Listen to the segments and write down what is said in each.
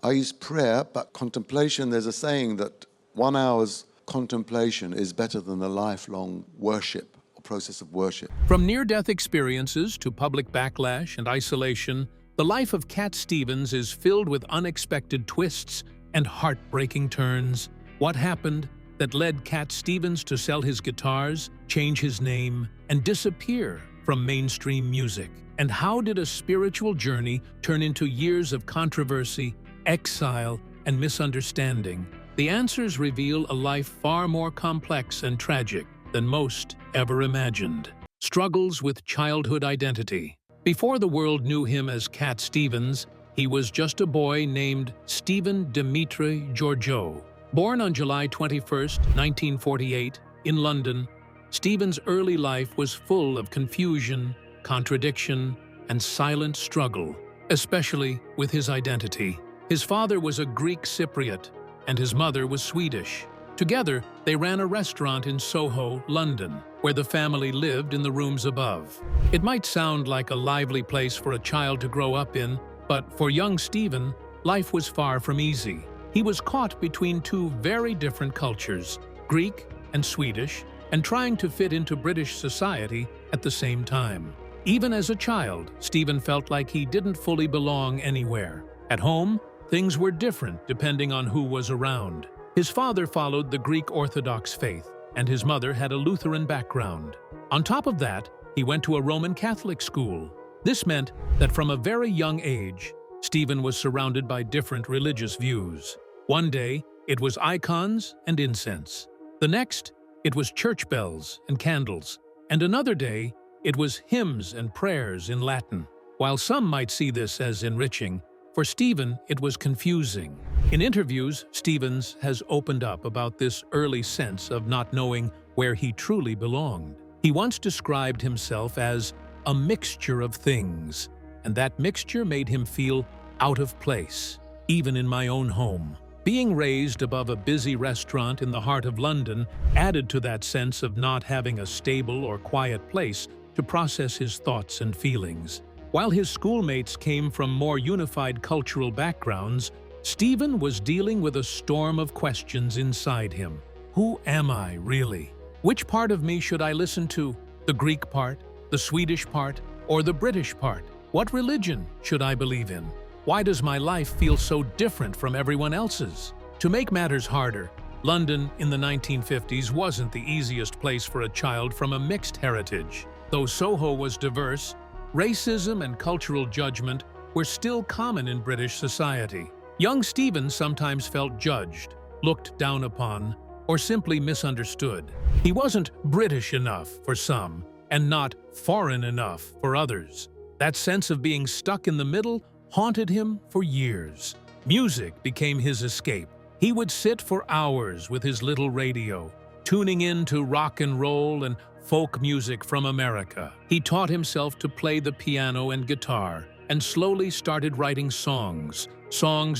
I use prayer, but contemplation, there's a saying that 1 hour's contemplation is better than a lifelong worship or process of worship. From near-death experiences to public backlash and isolation, the life of Cat Stevens is filled with unexpected twists and heartbreaking turns. What happened that led Cat Stevens to sell his guitars, change his name, and disappear from mainstream music? And how did a spiritual journey turn into years of controversy, exile, and misunderstanding? The answers reveal a life far more complex and tragic than most ever imagined. Struggles with childhood identity. Before the world knew him as Cat Stevens, he was just a boy named Stephen Dimitri Georgiou. Born on July 21, 1948, in London, Stephen's early life was full of confusion, contradiction, and silent struggle, especially with his identity. His father was a Greek Cypriot, and his mother was Swedish. Together, they ran a restaurant in Soho, London, where the family lived in the rooms above. It might sound like a lively place for a child to grow up in, but for young Stephen, life was far from easy. He was caught between two very different cultures, Greek and Swedish, and trying to fit into British society at the same time. Even as a child, Stephen felt like he didn't fully belong anywhere. At home, things were different depending on who was around. His father followed the Greek Orthodox faith, and his mother had a Lutheran background. On top of that, he went to a Roman Catholic school. This meant that from a very young age, Stephen was surrounded by different religious views. One day, it was icons and incense. The next, it was church bells and candles. And another day, it was hymns and prayers in Latin. While some might see this as enriching, for Stephen, it was confusing. In interviews, Stevens has opened up about this early sense of not knowing where he truly belonged. He once described himself as a mixture of things, and that mixture made him feel out of place, even in my own home. Being raised above a busy restaurant in the heart of London added to that sense of not having a stable or quiet place to process his thoughts and feelings. While his schoolmates came from more unified cultural backgrounds, Stephen was dealing with a storm of questions inside him. Who am I, really? Which part of me should I listen to? The Greek part, the Swedish part, or the British part? What religion should I believe in? Why does my life feel so different from everyone else's? To make matters harder, London in the 1950s wasn't the easiest place for a child from a mixed heritage. Though Soho was diverse, racism and cultural judgment were still common in British society. Young Stephen sometimes felt judged, looked down upon, or simply misunderstood. He wasn't British enough for some, and not foreign enough for others. That sense of being stuck in the middle haunted him for years. Music became his escape. He would sit for hours with his little radio, tuning in to rock and roll and folk music from America. He taught himself to play the piano and guitar, and slowly started writing songs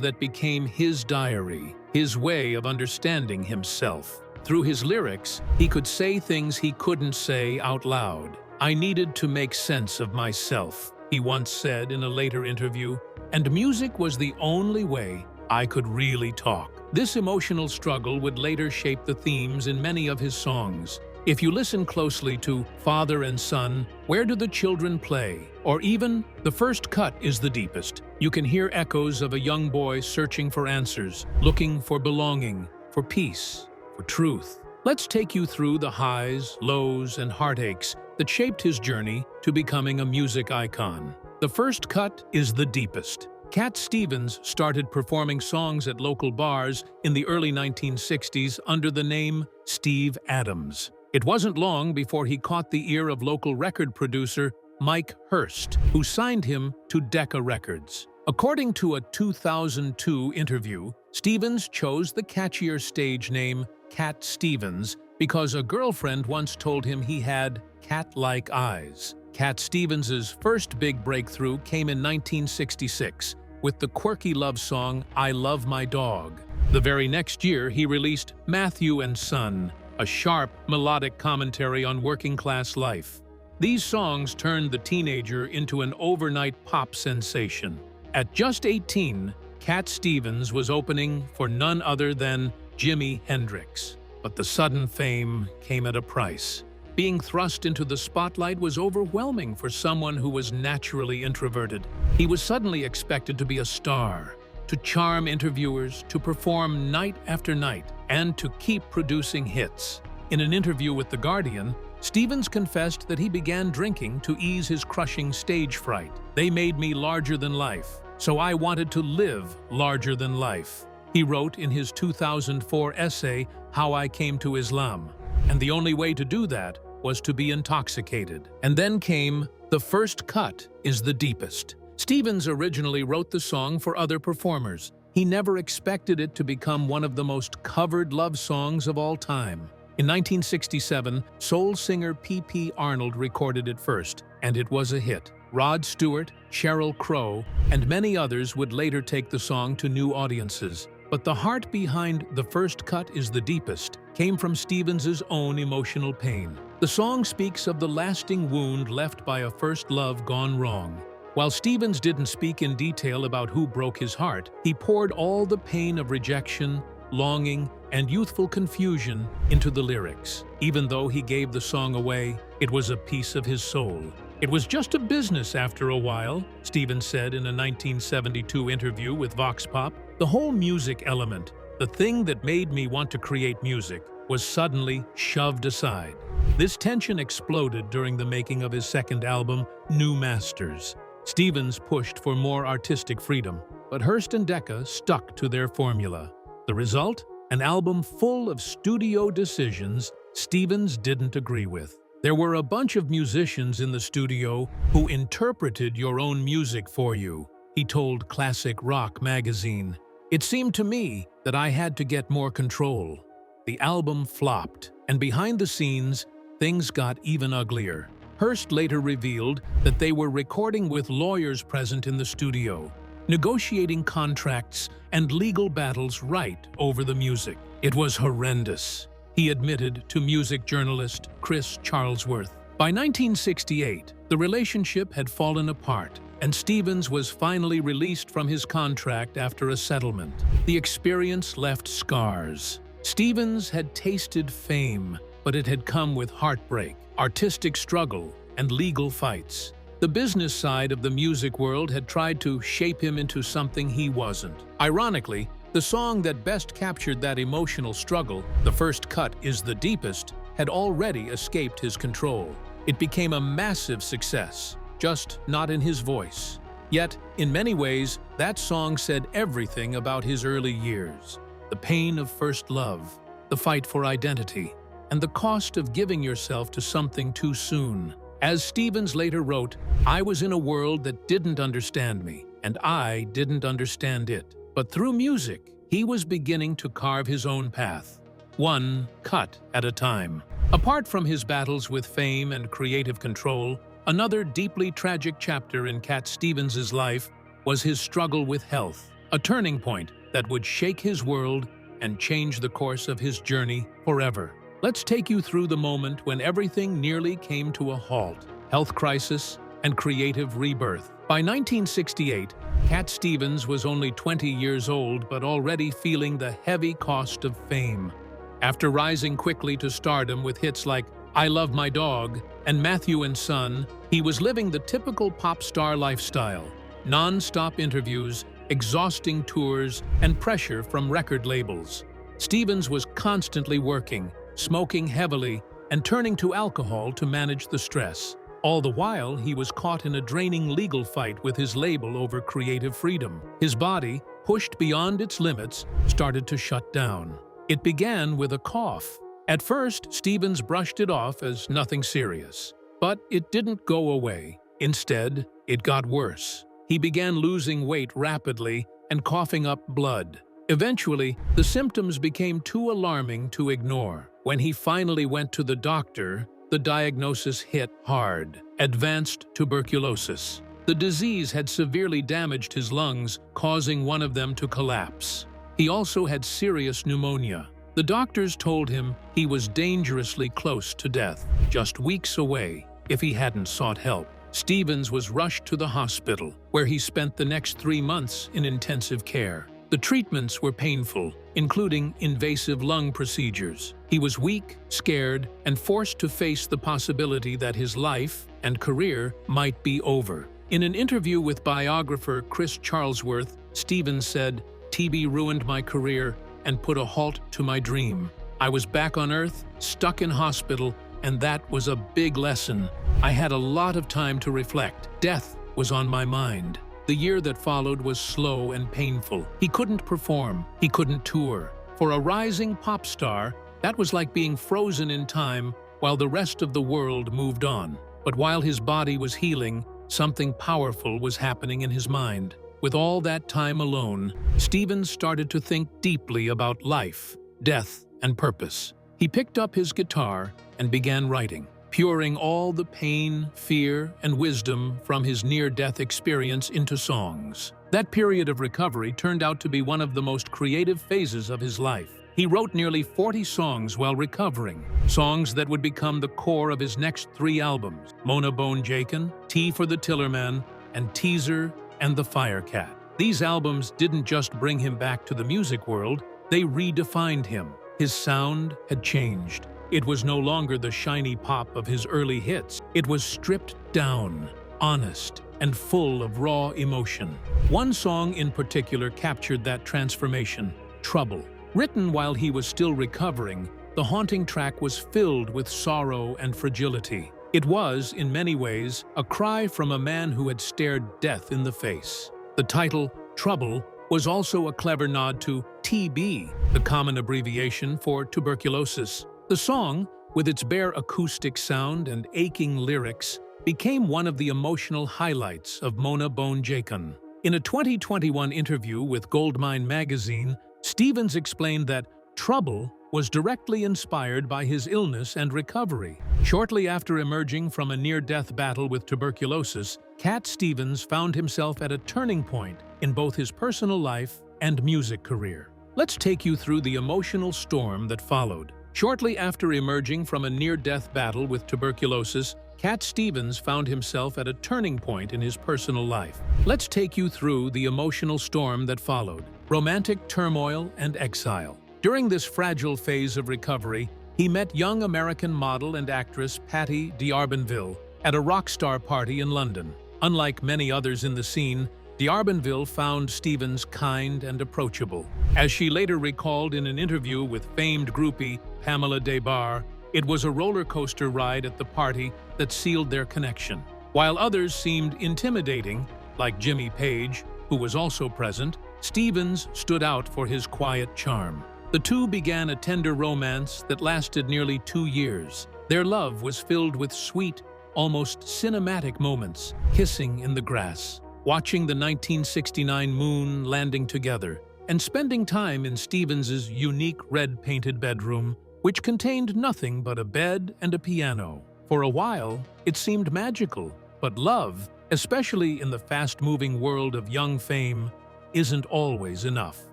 that became his diary, his way of understanding himself. Through his lyrics, he could say things he couldn't say out loud. "I needed to make sense of myself," he once said in a later interview, "and music was the only way I could really talk." This emotional struggle would later shape the themes in many of his songs. If you listen closely to Father and Son, Where Do the Children Play? Or even The First Cut is the Deepest, you can hear echoes of a young boy searching for answers, looking for belonging, for peace, for truth. Let's take you through the highs, lows, and heartaches that shaped his journey to becoming a music icon. The First Cut is the Deepest. Cat Stevens started performing songs at local bars in the early 1960s under the name Steve Adams. It wasn't long before he caught the ear of local record producer Mike Hurst, who signed him to Decca Records. According to a 2002 interview, Stevens chose the catchier stage name Cat Stevens because a girlfriend once told him he had cat-like eyes. Cat Stevens's first big breakthrough came in 1966 with the quirky love song I Love My Dog. The very next year, he released Matthew and Son, a sharp, melodic commentary on working-class life. These songs turned the teenager into an overnight pop sensation. At just 18, Cat Stevens was opening for none other than Jimi Hendrix. But the sudden fame came at a price. Being thrust into the spotlight was overwhelming for someone who was naturally introverted. He was suddenly expected to be a star, to charm interviewers, to perform night after night, and to keep producing hits. In an interview with The Guardian, Stevens confessed that he began drinking to ease his crushing stage fright. "They made me larger than life, so I wanted to live larger than life," he wrote in his 2004 essay, How I Came to Islam. And the only way to do that was to be intoxicated. And then came The First Cut is the Deepest. Stevens originally wrote the song for other performers. He never expected it to become one of the most covered love songs of all time. In 1967, soul singer P.P. Arnold recorded it first, and it was a hit. Rod Stewart, Sheryl Crow, and many others would later take the song to new audiences. But the heart behind The First Cut is the Deepest came from Stevens' own emotional pain. The song speaks of the lasting wound left by a first love gone wrong. While Stevens didn't speak in detail about who broke his heart, he poured all the pain of rejection, longing, and youthful confusion into the lyrics. Even though he gave the song away, it was a piece of his soul. "It was just a business after a while," Stevens said in a 1972 interview with Vox Pop. "The whole music element, the thing that made me want to create music, was suddenly shoved aside." This tension exploded during the making of his second album, New Masters. Stevens pushed for more artistic freedom, but Hurst and Decca stuck to their formula. The result? An album full of studio decisions Stevens didn't agree with. "There were a bunch of musicians in the studio who interpreted your own music for you," he told Classic Rock magazine. "It seemed to me that I had to get more control." The album flopped, and behind the scenes, things got even uglier. Hurst later revealed that they were recording with lawyers present in the studio, negotiating contracts and legal battles right over the music. "It was horrendous," he admitted to music journalist Chris Charlesworth. By 1968, the relationship had fallen apart, and Stevens was finally released from his contract after a settlement. The experience left scars. Stevens had tasted fame, but it had come with heartbreak, artistic struggle, and legal fights. The business side of the music world had tried to shape him into something he wasn't. Ironically, the song that best captured that emotional struggle, The First Cut is the Deepest, had already escaped his control. It became a massive success, just not in his voice. Yet, in many ways, that song said everything about his early years. The pain of first love, the fight for identity, and the cost of giving yourself to something too soon. As Stevens later wrote, "I was in a world that didn't understand me, and I didn't understand it. But through music, he was beginning to carve his own path, one cut at a time." Apart from his battles with fame and creative control, another deeply tragic chapter in Cat Stevens' life was his struggle with health, a turning point that would shake his world and change the course of his journey forever. Let's take you through the moment when everything nearly came to a halt: health crisis and creative rebirth. By 1968, Cat Stevens was only 20 years old but already feeling the heavy cost of fame. After rising quickly to stardom with hits like I Love My Dog and Matthew and Son, he was living the typical pop star lifestyle: non-stop interviews, exhausting tours, and pressure from record labels. Stevens was constantly working, smoking heavily, and turning to alcohol to manage the stress. All the while, he was caught in a draining legal fight with his label over creative freedom. His body, pushed beyond its limits, started to shut down. It began with a cough. At first, Stevens brushed it off as nothing serious. But it didn't go away. Instead, it got worse. He began losing weight rapidly and coughing up blood. Eventually, the symptoms became too alarming to ignore. When he finally went to the doctor, the diagnosis hit hard: advanced tuberculosis. The disease had severely damaged his lungs, causing one of them to collapse. He also had serious pneumonia. The doctors told him he was dangerously close to death, just weeks away if he hadn't sought help. Stevens was rushed to the hospital, where he spent the next 3 months in intensive care. The treatments were painful, including invasive lung procedures. He was weak, scared, and forced to face the possibility that his life and career might be over. In an interview with biographer Chris Charlesworth, Stevens said, "TB ruined my career and put a halt to my dream. I was back on Earth, stuck in hospital, and that was a big lesson. I had a lot of time to reflect. Death was on my mind." The year that followed was slow and painful. He couldn't perform, he couldn't tour. For a rising pop star, that was like being frozen in time while the rest of the world moved on. But while his body was healing, something powerful was happening in his mind. With all that time alone, Stevens started to think deeply about life, death, and purpose. He picked up his guitar and began writing, pouring all the pain, fear, and wisdom from his near-death experience into songs. That period of recovery turned out to be one of the most creative phases of his life. He wrote nearly 40 songs while recovering, songs that would become the core of his next 3 albums, Mona Bone Jakin, T for the Tillerman, and Teaser and the Firecat. These albums didn't just bring him back to the music world, they redefined him. His sound had changed. It was no longer the shiny pop of his early hits. It was stripped down, honest, and full of raw emotion. One song in particular captured that transformation, Trouble. Written while he was still recovering, the haunting track was filled with sorrow and fragility. It was, in many ways, a cry from a man who had stared death in the face. The title, Trouble, was also a clever nod to TB, the common abbreviation for tuberculosis. The song, with its bare acoustic sound and aching lyrics, became one of the emotional highlights of Mona Bone Jakin. In a 2021 interview with Goldmine magazine, Stevens explained that Trouble was directly inspired by his illness and recovery. Shortly after emerging from a near-death battle with tuberculosis, Cat Stevens found himself at a turning point in both his personal life and music career. Let's take you through the emotional storm that followed. Shortly after emerging from a near-death battle with tuberculosis, Cat Stevens found himself at a turning point in his personal life. Let's take you through the emotional storm that followed, romantic turmoil and exile. During this fragile phase of recovery, he met young American model and actress Patty D'Arbanville at a rock star party in London. Unlike many others in the scene, D'Arbanville found Stevens kind and approachable. As she later recalled in an interview with famed groupie Pamela Des Barres, it was a roller coaster ride at the party that sealed their connection. While others seemed intimidating, like Jimmy Page, who was also present, Stevens stood out for his quiet charm. The two began a tender romance that lasted nearly 2 years. Their love was filled with sweet, almost cinematic moments, kissing in the grass, watching the 1969 moon landing together, and spending time in Stevens's unique red-painted bedroom, which contained nothing but a bed and a piano. For a while, it seemed magical, but love, especially in the fast-moving world of young fame, isn't always enough.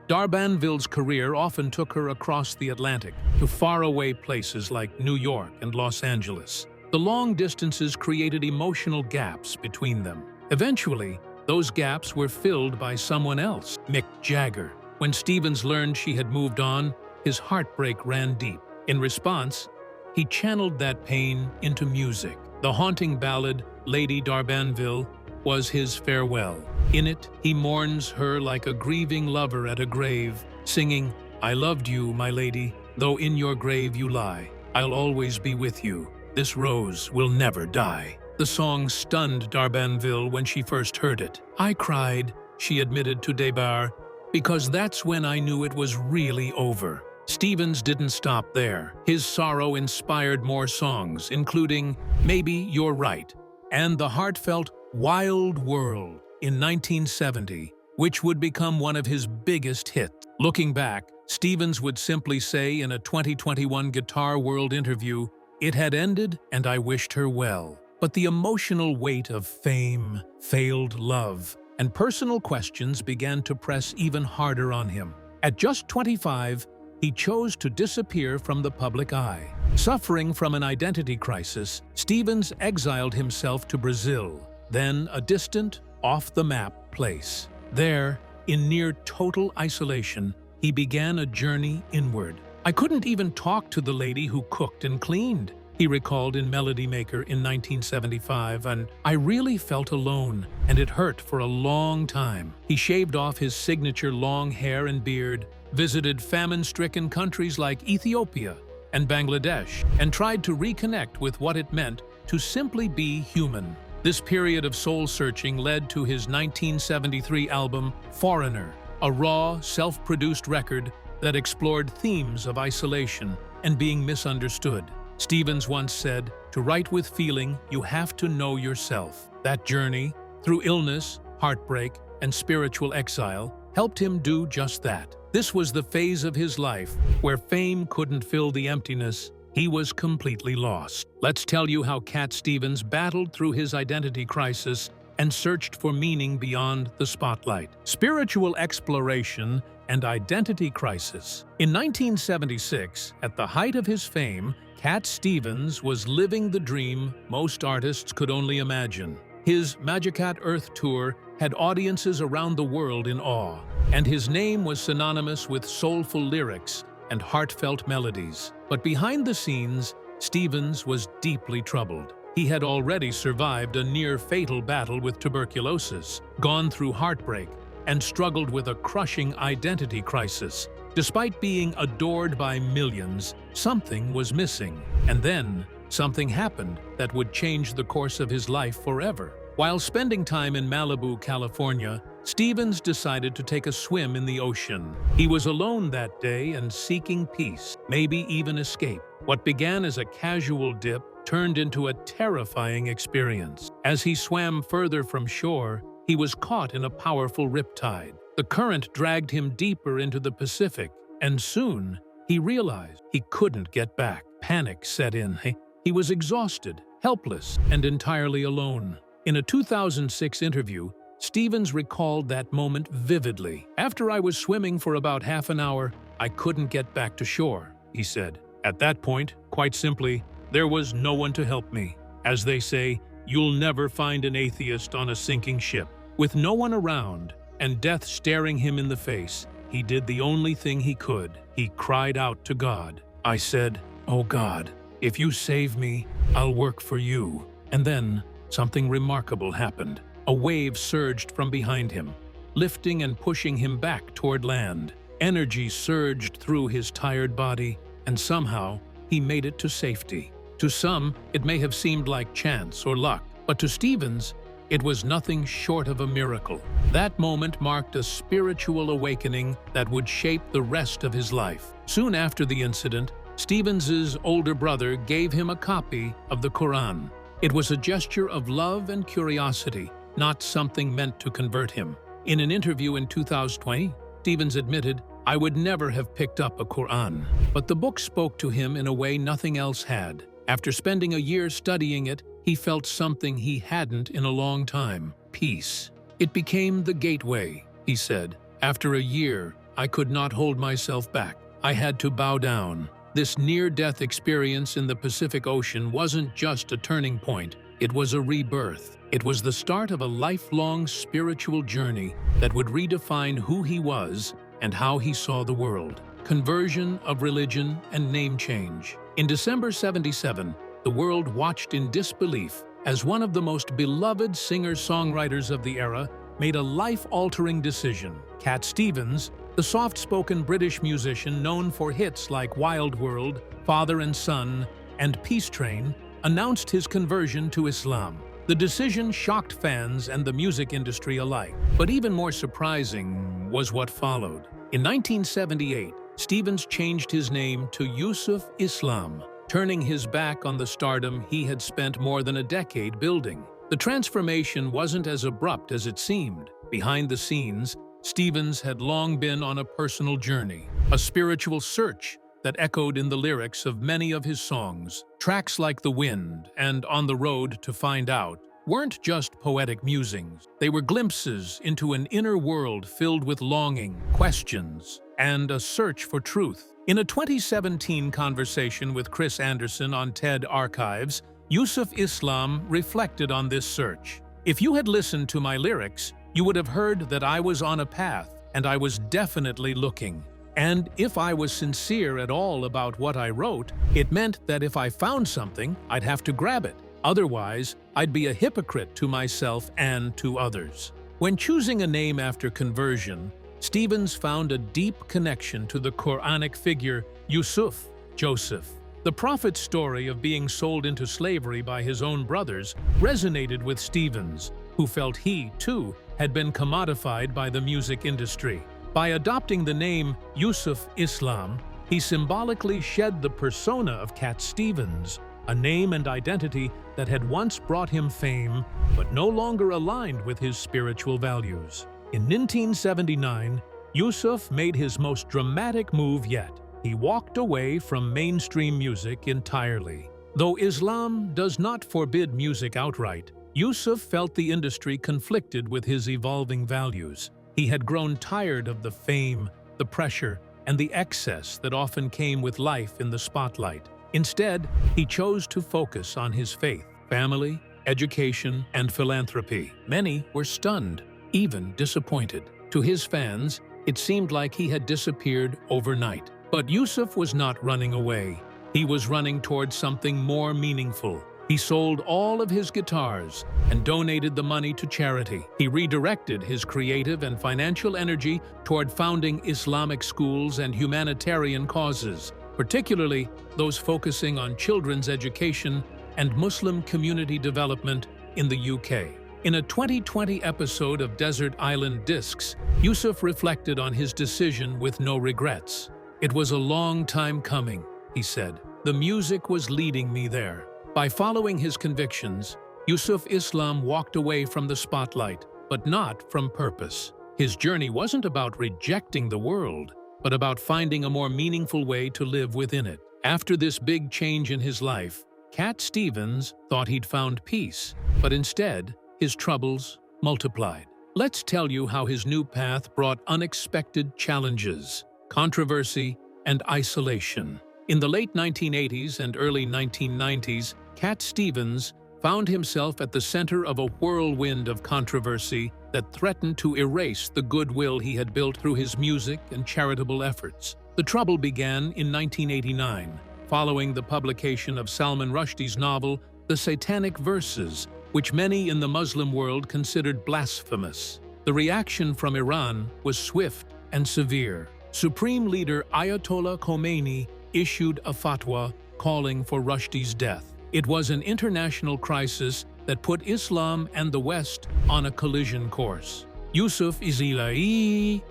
D'Arbanville's career often took her across the Atlantic to faraway places like New York and Los Angeles. The long distances created emotional gaps between them. Eventually, those gaps were filled by someone else, Mick Jagger. When Stevens learned she had moved on, his heartbreak ran deep. In response, he channeled that pain into music. The haunting ballad, Lady D'Arbanville, was his farewell. In it, he mourns her like a grieving lover at a grave, singing, "I loved you, my lady, though in your grave you lie. I'll always be with you. This rose will never die." The song stunned D'Arbanville when she first heard it. "I cried," she admitted to Des Barres, "because that's when I knew it was really over." Stevens didn't stop there. His sorrow inspired more songs, including Maybe You're Right and the heartfelt Wild World in 1970, which would become one of his biggest hits. Looking back, Stevens would simply say in a 2021 Guitar World interview, "It had ended and I wished her well." But the emotional weight of fame, failed love, and personal questions began to press even harder on him. At just 25, he chose to disappear from the public eye. Suffering from an identity crisis, Stevens exiled himself to Brazil, then a distant, off-the-map place. There, in near total isolation, he began a journey inward. "I couldn't even talk to the lady who cooked and cleaned," he recalled in Melody Maker in 1975, "and I really felt alone, and it hurt for a long time." He shaved off his signature long hair and beard, visited famine-stricken countries like Ethiopia and Bangladesh, and tried to reconnect with what it meant to simply be human. This period of soul-searching led to his 1973 album, Foreigner, a raw, self-produced record that explored themes of isolation and being misunderstood. Stevens once said, "To write with feeling, you have to know yourself." That journey, through illness, heartbreak, and spiritual exile, helped him do just that. This was the phase of his life where fame couldn't fill the emptiness. He was completely lost. Let's tell you how Cat Stevens battled through his identity crisis and searched for meaning beyond the spotlight. Spiritual exploration and identity crisis. In 1976, at the height of his fame, Cat Stevens was living the dream most artists could only imagine. His Magicat Earth tour had audiences around the world in awe, and his name was synonymous with soulful lyrics and heartfelt melodies. But behind the scenes, Stevens was deeply troubled. He had already survived a near-fatal battle with tuberculosis, gone through heartbreak, and struggled with a crushing identity crisis. Despite being adored by millions, something was missing. And then, something happened that would change the course of his life forever. While spending time in Malibu, California, Stevens decided to take a swim in the ocean. He was alone that day and seeking peace, maybe even escape. What began as a casual dip turned into a terrifying experience. As he swam further from shore, he was caught in a powerful riptide. The current dragged him deeper into the Pacific, and soon he realized he couldn't get back. Panic set in. He was exhausted, helpless, and entirely alone. In a 2006 interview, Stevens recalled that moment vividly. "After I was swimming for about half an hour, I couldn't get back to shore," he said. "At that point, quite simply, there was no one to help me. As they say, you'll never find an atheist on a sinking ship." With no one around and death staring him in the face, he did the only thing he could. He cried out to God. "I said, 'Oh God, if you save me, I'll work for you.'" And then something remarkable happened. A wave surged from behind him, lifting and pushing him back toward land. Energy surged through his tired body, and somehow he made it to safety. To some, it may have seemed like chance or luck, but to Stevens, it was nothing short of a miracle. That moment marked a spiritual awakening that would shape the rest of his life. Soon after the incident, Stevens's older brother gave him a copy of the Quran. It was a gesture of love and curiosity, not something meant to convert him. In an interview in 2020, Stevens admitted, "I would never have picked up a Quran." But the book spoke to him in a way nothing else had. After spending a year studying it, he felt something he hadn't in a long time: peace. "It became the gateway," he said. "After a year, I could not hold myself back. I had to bow down." This near-death experience in the Pacific Ocean wasn't just a turning point, it was a rebirth. It was the start of a lifelong spiritual journey that would redefine who he was and how he saw the world. Conversion of religion and name change. In December '77, the world watched in disbelief as one of the most beloved singer-songwriters of the era made a life-altering decision. Cat Stevens, the soft-spoken British musician known for hits like Wild World, Father and Son, and Peace Train, announced his conversion to Islam. The decision shocked fans and the music industry alike. But even more surprising was what followed. In 1978, Stevens changed his name to Yusuf Islam, turning his back on the stardom he had spent more than a decade building. The transformation wasn't as abrupt as it seemed. Behind the scenes, Stevens had long been on a personal journey, a spiritual search that echoed in the lyrics of many of his songs. Tracks like The Wind and On the Road to Find Out weren't just poetic musings. They were glimpses into an inner world filled with longing, questions, and a search for truth. In a 2017 conversation with Chris Anderson on TED Archives, Yusuf Islam reflected on this search. If you had listened to my lyrics, you would have heard that I was on a path, and I was definitely looking. And if I was sincere at all about what I wrote, it meant that if I found something, I'd have to grab it. Otherwise, I'd be a hypocrite to myself and to others. When choosing a name after conversion, Stevens found a deep connection to the Quranic figure Yusuf, Joseph. The prophet's story of being sold into slavery by his own brothers resonated with Stevens, who felt he, too, had been commodified by the music industry. By adopting the name Yusuf Islam, he symbolically shed the persona of Cat Stevens, a name and identity that had once brought him fame but no longer aligned with his spiritual values. In 1979, Yusuf made his most dramatic move yet. He walked away from mainstream music entirely. Though Islam does not forbid music outright, Yusuf felt the industry conflicted with his evolving values. He had grown tired of the fame, the pressure, and the excess that often came with life in the spotlight. Instead, he chose to focus on his faith, family, education, and philanthropy. Many were stunned, even disappointed. To his fans, it seemed like he had disappeared overnight. But Yusuf was not running away. He was running towards something more meaningful. He sold all of his guitars and donated the money to charity. He redirected his creative and financial energy toward founding Islamic schools and humanitarian causes, particularly those focusing on children's education and Muslim community development in the UK. In a 2020 episode of Desert Island Discs, Yusuf reflected on his decision with no regrets. "It was a long time coming," he said. "The music was leading me there." By following his convictions, Yusuf Islam walked away from the spotlight, but not from purpose. His journey wasn't about rejecting the world, but about finding a more meaningful way to live within it. After this big change in his life, Cat Stevens thought he'd found peace, but instead, his troubles multiplied. Let's tell you how his new path brought unexpected challenges, controversy, and isolation. In the late 1980s and early 1990s, Cat Stevens found himself at the center of a whirlwind of controversy that threatened to erase the goodwill he had built through his music and charitable efforts. The trouble began in 1989, following the publication of Salman Rushdie's novel, The Satanic Verses, which many in the Muslim world considered blasphemous. The reaction from Iran was swift and severe. Supreme Leader Ayatollah Khomeini issued a fatwa calling for Rushdie's death. It was an international crisis that put Islam and the West on a collision course. Yusuf Islam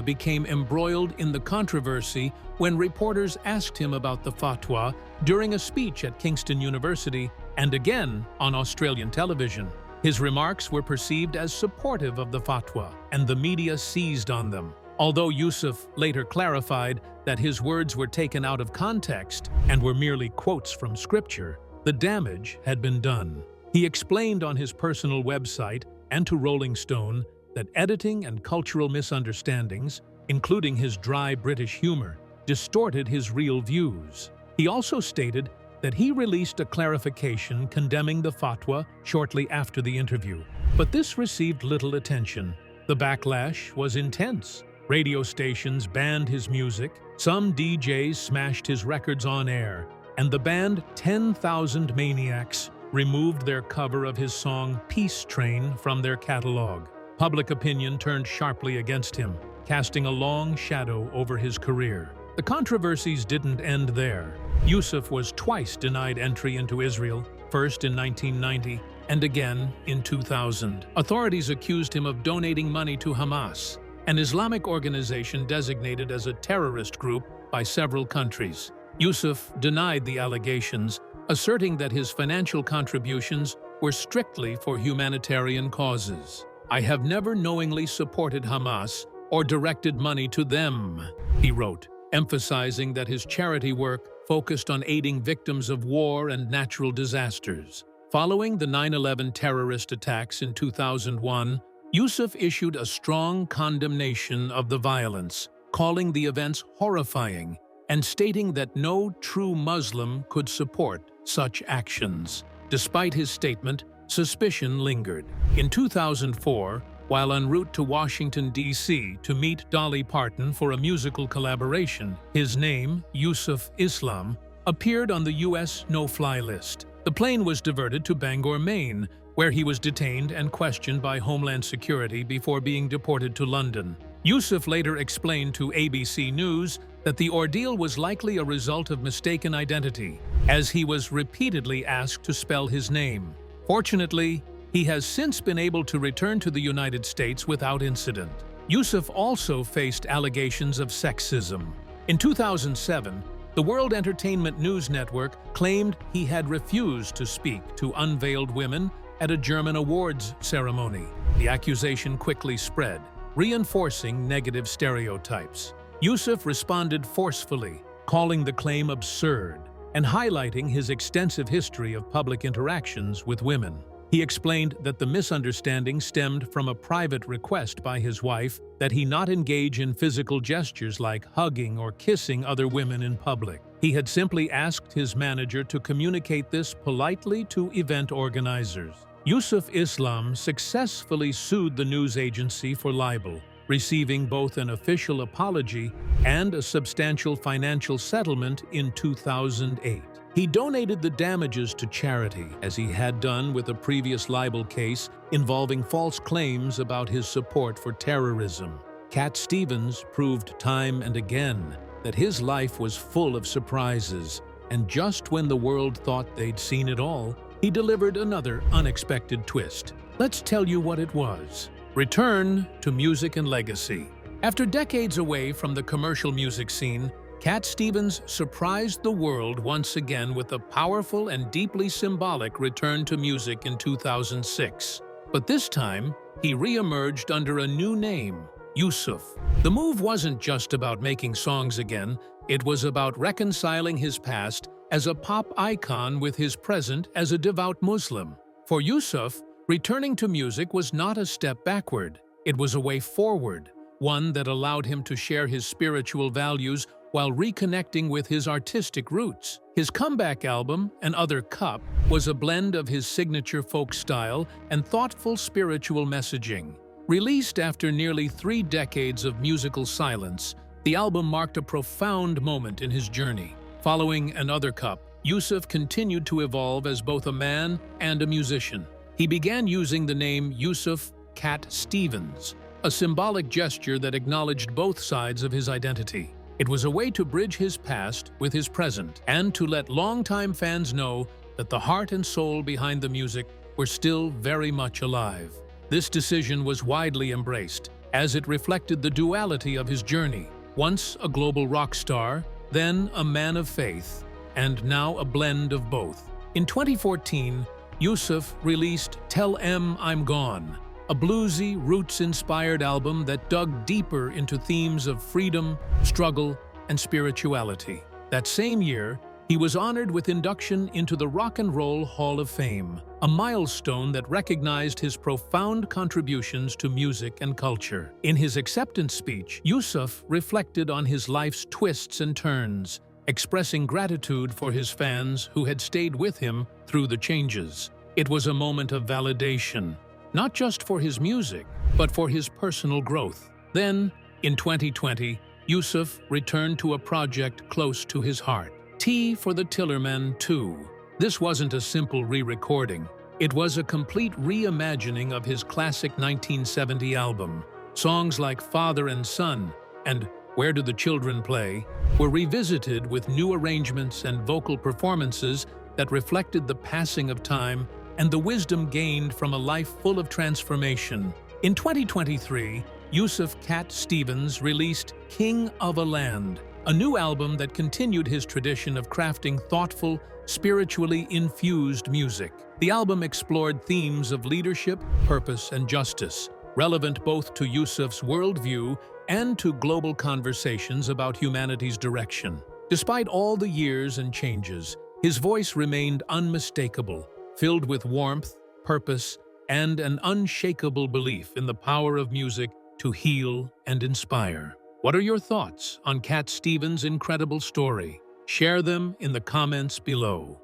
became embroiled in the controversy when reporters asked him about the fatwa during a speech at Kingston University and again on Australian television. His remarks were perceived as supportive of the fatwa, and the media seized on them. Although Yusuf later clarified that his words were taken out of context and were merely quotes from scripture, the damage had been done. He explained on his personal website and to Rolling Stone that editing and cultural misunderstandings, including his dry British humor, distorted his real views. He also stated that he released a clarification condemning the fatwa shortly after the interview. But this received little attention. The backlash was intense. Radio stations banned his music, some DJs smashed his records on air, and the band 10,000 Maniacs removed their cover of his song Peace Train from their catalog. Public opinion turned sharply against him, casting a long shadow over his career. The controversies didn't end there. Yusuf was twice denied entry into Israel, first in 1990 and again in 2000. Authorities accused him of donating money to Hamas, an Islamic organization designated as a terrorist group by several countries. Yusuf denied the allegations, asserting that his financial contributions were strictly for humanitarian causes. "I have never knowingly supported Hamas or directed money to them," he wrote, emphasizing that his charity work focused on aiding victims of war and natural disasters. Following the 9/11 terrorist attacks in 2001, Yusuf issued a strong condemnation of the violence, calling the events horrifying and stating that no true Muslim could support such actions. Despite his statement, suspicion lingered. In 2004, while en route to Washington, D.C. to meet Dolly Parton for a musical collaboration, his name, Yusuf Islam, appeared on the U.S. no-fly list. The plane was diverted to Bangor, Maine, where he was detained and questioned by Homeland Security before being deported to London. Yusuf later explained to ABC News that the ordeal was likely a result of mistaken identity, as he was repeatedly asked to spell his name. Fortunately, he has since been able to return to the United States without incident. Yusuf also faced allegations of sexism. In 2007, the World Entertainment News Network claimed he had refused to speak to unveiled women at a German awards ceremony. The accusation quickly spread, reinforcing negative stereotypes. Yusuf responded forcefully, calling the claim absurd and highlighting his extensive history of public interactions with women. He explained that the misunderstanding stemmed from a private request by his wife that he not engage in physical gestures like hugging or kissing other women in public. He had simply asked his manager to communicate this politely to event organizers. Yusuf Islam successfully sued the news agency for libel, receiving both an official apology and a substantial financial settlement in 2008. He donated the damages to charity, as he had done with a previous libel case involving false claims about his support for terrorism. Cat Stevens proved time and again that his life was full of surprises, and just when the world thought they'd seen it all, he delivered another unexpected twist. Let's tell you what it was. Return to music and legacy. After decades away from the commercial music scene, Cat Stevens surprised the world once again with a powerful and deeply symbolic return to music in 2006. But this time, he re-emerged under a new name, Yusuf. The move wasn't just about making songs again, it was about reconciling his past as a pop icon with his present as a devout Muslim. For Yusuf, returning to music was not a step backward, it was a way forward, one that allowed him to share his spiritual values while reconnecting with his artistic roots. His comeback album, An Other Cup, was a blend of his signature folk style and thoughtful spiritual messaging. Released after nearly 3 decades of musical silence, the album marked a profound moment in his journey. Following An Other Cup, Yusuf continued to evolve as both a man and a musician. He began using the name Yusuf Cat Stevens, a symbolic gesture that acknowledged both sides of his identity. It was a way to bridge his past with his present and to let longtime fans know that the heart and soul behind the music were still very much alive. This decision was widely embraced, as it reflected the duality of his journey, once a global rock star, then a man of faith, and now a blend of both. In 2014, Yusuf released Tell 'Em I'm Gone, a bluesy, roots-inspired album that dug deeper into themes of freedom, struggle, and spirituality. That same year, he was honored with induction into the Rock and Roll Hall of Fame, a milestone that recognized his profound contributions to music and culture. In his acceptance speech, Yusuf reflected on his life's twists and turns, expressing gratitude for his fans who had stayed with him through the changes. It was a moment of validation, not just for his music, but for his personal growth. Then, in 2020, Yusuf returned to a project close to his heart, Tea for the Tillerman 2. This wasn't a simple re-recording. It was a complete reimagining of his classic 1970 album. Songs like Father and Son and Where Do the Children Play were revisited with new arrangements and vocal performances that reflected the passing of time and the wisdom gained from a life full of transformation. In 2023, Yusuf Cat Stevens released King of a Land, a new album that continued his tradition of crafting thoughtful, spiritually infused music. The album explored themes of leadership, purpose, and justice, relevant both to Yusuf's worldview and to global conversations about humanity's direction. Despite all the years and changes, his voice remained unmistakable, filled with warmth, purpose, and an unshakable belief in the power of music to heal and inspire. What are your thoughts on Cat Stevens' incredible story? Share them in the comments below.